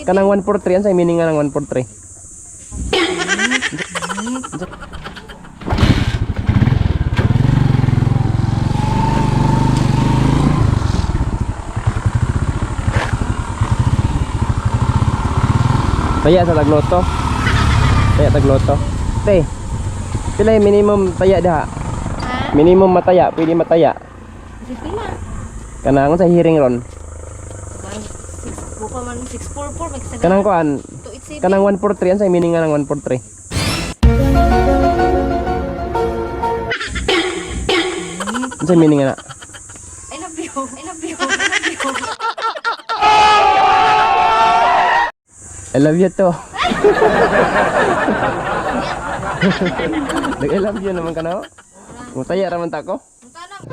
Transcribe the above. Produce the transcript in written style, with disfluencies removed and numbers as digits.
Kanang 143 ang sa meaning nga ng 143. Taya sa tagloto. Taya tagloto. Te. Pila yung minimum taya diha? Ha? Minimum mataya, pwede mataya. Pila? Kanang sa hearing ron. Buka man 644 magsaga. Kanang kuan, 287. kanang 143 ang sa meaning nga ng 143. Ang sa meaning nga na? I love you. I love you. I love you. I love you to. I love you naman ka na. Mataya raman ta ko. Punta lang.